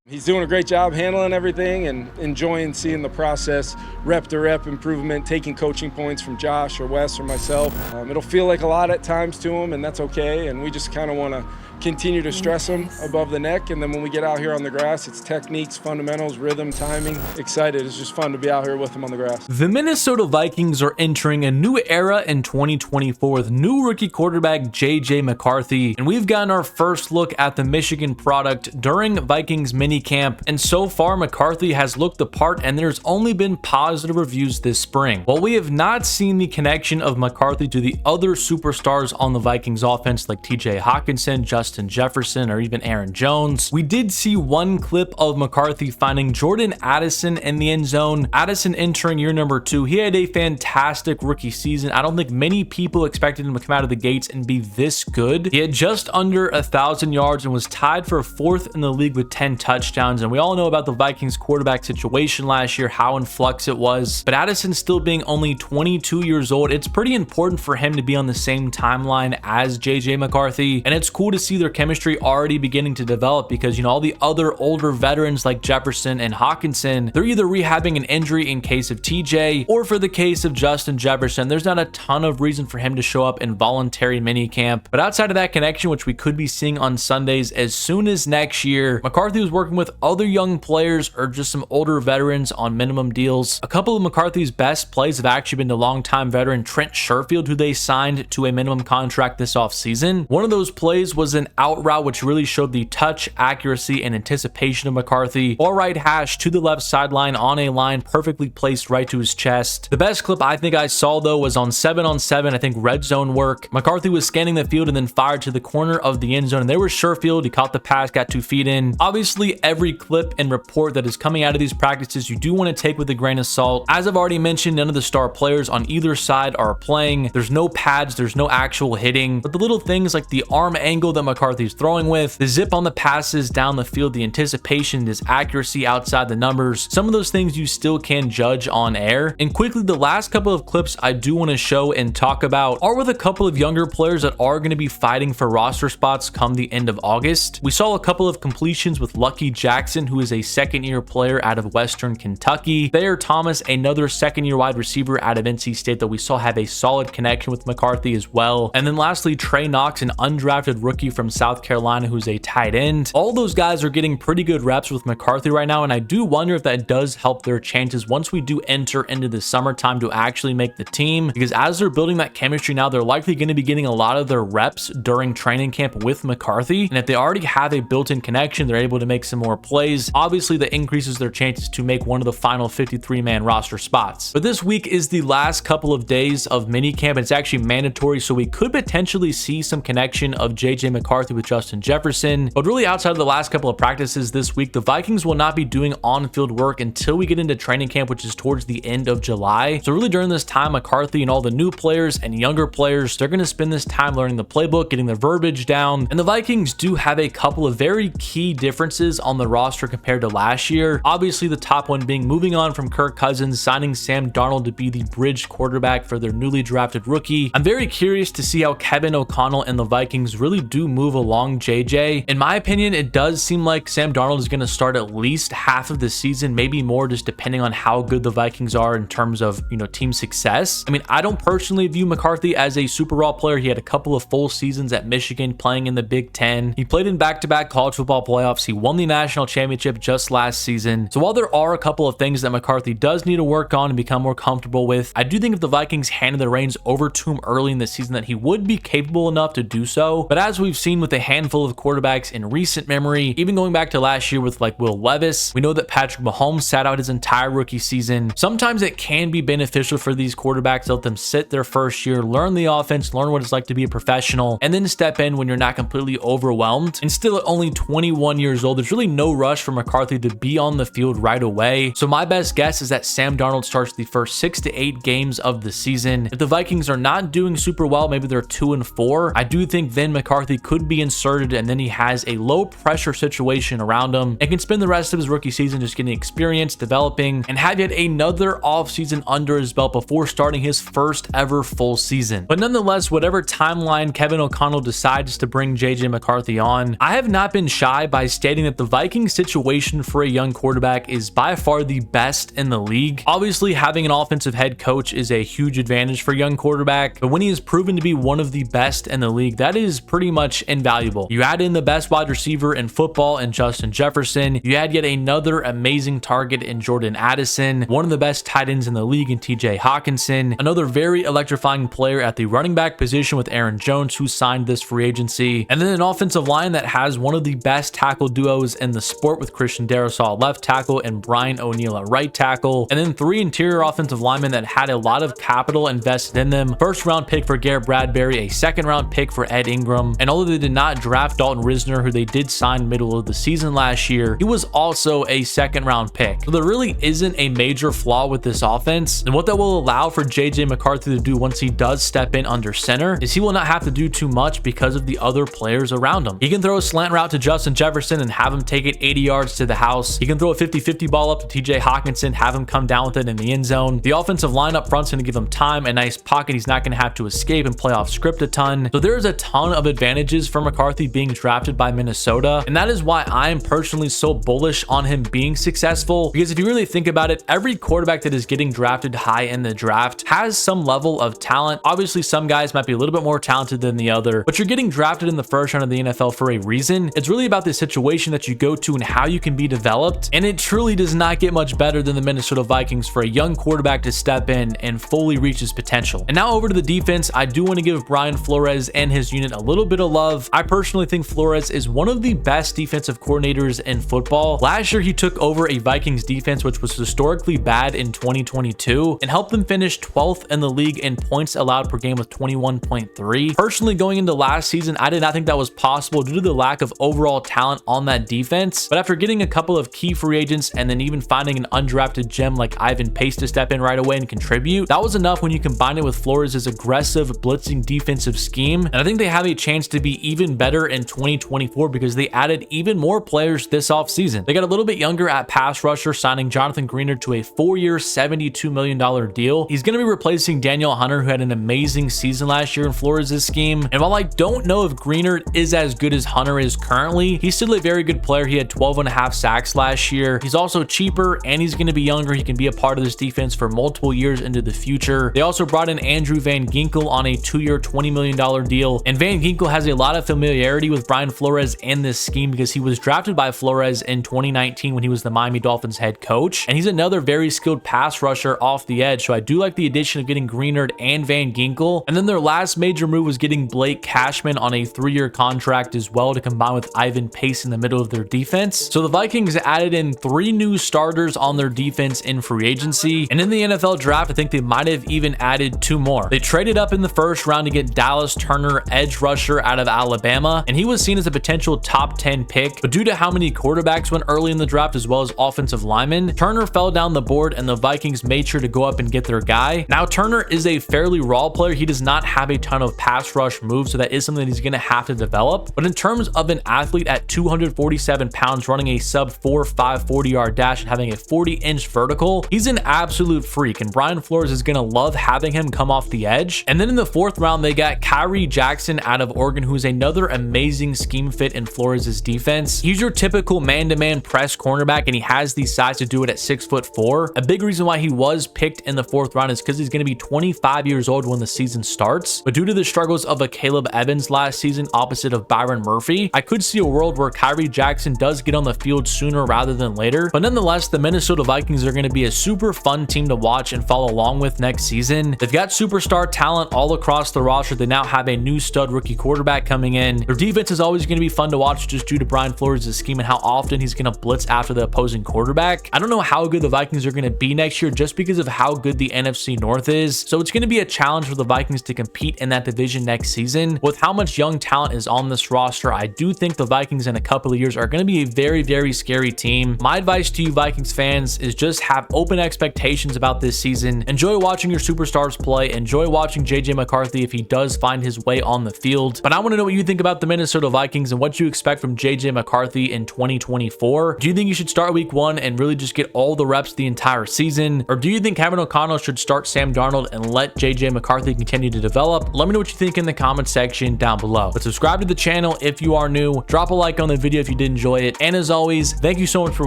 He's doing a great job handling everything and enjoying seeing the process, rep to rep improvement, taking coaching points from Josh or Wes or myself. It'll feel like a lot at times to him, and that's okay. And we just kind of want to continue to stress him above the neck. And then when we get out here on the grass, it's techniques, fundamentals, rhythm, timing. Excited. It's just fun to be out here with him on the grass. The Minnesota Vikings are entering a new era in 2024 with new rookie quarterback J.J. McCarthy. And we've gotten our first look at the Michigan product during Vikings minicamp. And so far, McCarthy has looked the part, and there's only been positive reviews this spring. While we have not seen the connection of McCarthy to the other superstars on the Vikings offense like TJ Hockenson, Justin Jefferson, or even Aaron Jones, we did see one clip of McCarthy finding Jordan Addison in the end zone. Addison entering year number 2. He had a fantastic rookie season. I don't think many people expected him to come out of the gates and be this good. He had just under 1,000 yards and was tied for 4th in the league with 10 touchdowns. And we all know about the Vikings quarterback situation last year, how in flux it was. But Addison still being only 22 years old, it's pretty important for him to be on the same timeline as JJ McCarthy. And it's cool to see their chemistry already beginning to develop because, all the other older veterans like Jefferson and Hockenson, they're either rehabbing an injury in case of TJ, or for the case of Justin Jefferson, there's not a ton of reason for him to show up in voluntary minicamp. But outside of that connection, which we could be seeing on Sundays as soon as next year, McCarthy was working with other young players or just some older veterans on minimum deals. A couple of McCarthy's best plays have actually been to longtime veteran Trent Sherfield, who they signed to a minimum contract this offseason. One of those plays was an out route, which really showed the touch, accuracy, and anticipation of McCarthy. All right hash to the left sideline on a line, perfectly placed right to his chest. The best clip I think I saw, though, was on 7-on-7, I think red zone work. McCarthy was scanning the field and then fired to the corner of the end zone, and there was Sherfield. He caught the pass, got 2 feet in. Obviously, every clip and report that is coming out of these practices, you do want to take with a grain of salt. As I've already mentioned, none of the star players on either side are playing. There's no pads, there's no actual hitting, but the little things like the arm angle that McCarthy's throwing with, the zip on the passes down the field, the anticipation, his accuracy outside the numbers, some of those things you still can judge on air. And quickly, the last couple of clips I do want to show and talk about are with a couple of younger players that are going to be fighting for roster spots come the end of August. We saw a couple of completions with Lucky Jackson, who is a second-year player out of Western Kentucky. Thayer Thomas, another second-year wide receiver out of NC State that we saw have a solid connection with McCarthy as well. And then lastly, Trey Knox, an undrafted rookie from South Carolina who's a tight end. All those guys are getting pretty good reps with McCarthy right now, and I do wonder if that does help their chances once we do enter into the summertime to actually make the team, because as they're building that chemistry now, they're likely going to be getting a lot of their reps during training camp with McCarthy. And if they already have a built-in connection, they're able to make some more plays. Obviously, that increases their chances to make one of the final 53-man roster spots. But this week is the last couple of days of minicamp. It's actually mandatory, so we could potentially see some connection of JJ McCarthy with Justin Jefferson. But really, outside of the last couple of practices this week, the Vikings will not be doing on-field work until we get into training camp, which is towards the end of July. So really during this time, McCarthy and all the new players and younger players, they're going to spend this time learning the playbook, getting the verbiage down. And the Vikings do have a couple of very key differences on the roster compared to last year. Obviously, the top one being moving on from Kirk Cousins, signing Sam Darnold to be the bridge quarterback for their newly drafted rookie. I'm very curious to see how Kevin O'Connell and the Vikings really do move along JJ. In my opinion, it does seem like Sam Darnold is going to start at least half of the season, maybe more, just depending on how good the Vikings are in terms of, team success. I mean, I don't personally view McCarthy as a super raw player. He had a couple of full seasons at Michigan playing in the Big Ten. He played in back-to-back college football playoffs. He won the national championship just last season. So while there are a couple of things that McCarthy does need to work on and become more comfortable with, I do think if the Vikings handed the reins over to him early in the season that he would be capable enough to do so. But as we've seen with a handful of quarterbacks in recent memory, even going back to last year with like Will Levis, we know that Patrick Mahomes sat out his entire rookie season. Sometimes it can be beneficial for these quarterbacks to let them sit their first year, learn the offense, learn what it's like to be a professional, and then step in when you're not completely overwhelmed. And still at only 21 years old, there's really no rush for McCarthy to be on the field right away. So my best guess is that Sam Darnold starts the first 6 to 8 games of the season. If the Vikings are not doing super well, maybe they're 2-4, I do think then McCarthy could could be inserted, and then he has a low pressure situation around him and can spend the rest of his rookie season just getting experience, developing, and have yet another offseason under his belt before starting his first ever full season. But nonetheless, whatever timeline Kevin O'Connell decides to bring JJ McCarthy on, I have not been shy by stating that the Vikings situation for a young quarterback is by far the best in the league. Obviously, having an offensive head coach is a huge advantage for a young quarterback, but when he is proven to be one of the best in the league, that is pretty much invaluable. You add in the best wide receiver in football in Justin Jefferson, you add yet another amazing target in Jordan Addison, one of the best tight ends in the league in TJ Hawkinson, another very electrifying player at the running back position with Aaron Jones, who signed this free agency, and then an offensive line that has one of the best tackle duos in the sport with Christian Darrisaw at left tackle and Brian O'Neill at right tackle, and then 3 interior offensive linemen that had a lot of capital invested in them. First round pick for Garrett Bradbury, a second round pick for Ed Ingram, and although they did not draft Dalton Risner, who they did sign middle of the season last year, he was also a second round pick. So there really isn't a major flaw with this offense, and what that will allow for JJ McCarthy to do once he does step in under center is he will not have to do too much because of the other players around him. He can throw a slant route to Justin Jefferson and have him take it 80 yards to the house. He can throw a 50-50 ball up to TJ Hawkinson, have him come down with it in the end zone. The offensive line up front's going to give him time, a nice pocket. He's not going to have to escape and play off script a ton. So there's a ton of advantages for McCarthy being drafted by Minnesota, and that is why I'm personally so bullish on him being successful, because if you really think about it, every quarterback that is getting drafted high in the draft has some level of talent. Obviously, some guys might be a little bit more talented than the other, but you're getting drafted in the first round of the NFL for a reason. It's really about the situation that you go to and how you can be developed, and it truly does not get much better than the Minnesota Vikings for a young quarterback to step in and fully reach his potential. And now over to the defense, I do want to give Brian Flores and his unit a little bit of love. I personally think Flores is one of the best defensive coordinators in football. Last year, he took over a Vikings defense which was historically bad in 2022 and helped them finish 12th in the league in points allowed per game with 21.3. Personally, going into last season, I did not think that was possible due to the lack of overall talent on that defense, but after getting a couple of key free agents and then even finding an undrafted gem like Ivan Pace to step in right away and contribute, that was enough when you combine it with Flores' aggressive blitzing defensive scheme. And I think they have a chance to be even better in 2024 because they added even more players this offseason. They got a little bit younger at pass rusher, signing Jonathan Greenard to a 4-year, $72 million deal. He's going to be replacing Daniel Hunter, who had an amazing season last year in Flores' scheme. And while I don't know if Greenard is as good as Hunter is currently, he's still a very good player. He had 12.5 sacks last year. He's also cheaper and he's going to be younger. He can be a part of this defense for multiple years into the future. They also brought in Andrew Van Ginkel on a 2-year, $20 million deal. And Van Ginkel has a lot of familiarity with Brian Flores and this scheme because he was drafted by Flores in 2019 when he was the Miami Dolphins head coach. And he's another very skilled pass rusher off the edge. So I do like the addition of getting Greenard and Van Ginkel. And then their last major move was getting Blake Cashman on a 3-year contract as well to combine with Ivan Pace in the middle of their defense. So the Vikings added in 3 new starters on their defense in free agency. And in the NFL draft, I think they might have even added 2 more. They traded up in the first round to get Dallas Turner, edge rusher out of Alabama, and he was seen as a potential top 10 pick, but due to how many quarterbacks went early in the draft as well as offensive linemen, Turner fell down the board and the Vikings made sure to go up and get their guy. Now Turner is a fairly raw player. He does not have a ton of pass rush moves, so that is something that he's going to have to develop. But in terms of an athlete at 247 pounds running a sub 4.5 40-yard dash and having a 40-inch vertical, he's an absolute freak, and Brian Flores is going to love having him come off the edge. And then in the 4th round, they got Kyrie Jackson out of Oregon, who's another amazing scheme fit in Flores' defense. He's your typical man-to-man press cornerback, and he has the size to do it at 6'4". A big reason why he was picked in the 4th round is because he's going to be 25 years old when the season starts. But due to the struggles of a Caleb Evans last season opposite of Byron Murphy, I could see a world where Kyrie Jackson does get on the field sooner rather than later. But nonetheless, the Minnesota Vikings are going to be a super fun team to watch and follow along with next season. They've got superstar talent all across the roster. They now have a new stud rookie quarterback coming in. Their defense is always going to be fun to watch just due to Brian Flores' scheme and how often he's going to blitz after the opposing quarterback. I don't know how good the Vikings are going to be next year just because of how good the NFC North is. So it's going to be a challenge for the Vikings to compete in that division next season. With how much young talent is on this roster, I do think the Vikings in a couple of years are going to be a very, very scary team. My advice to you Vikings fans is just have open expectations about this season. Enjoy watching your superstars play. Enjoy watching JJ McCarthy if he does find his way on the field. But I want to know know what you think about the Minnesota Vikings and what you expect from JJ McCarthy in 2024. Do you think you should start week 1 and really just get all the reps the entire season? Or do you think Kevin O'Connell should start Sam Darnold and let JJ McCarthy continue to develop? Let me know what you think in the comment section down below. But subscribe to the channel if you are new. Drop a like on the video if you did enjoy it. And as always, thank you so much for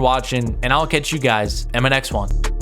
watching, and I'll catch you guys in my next one.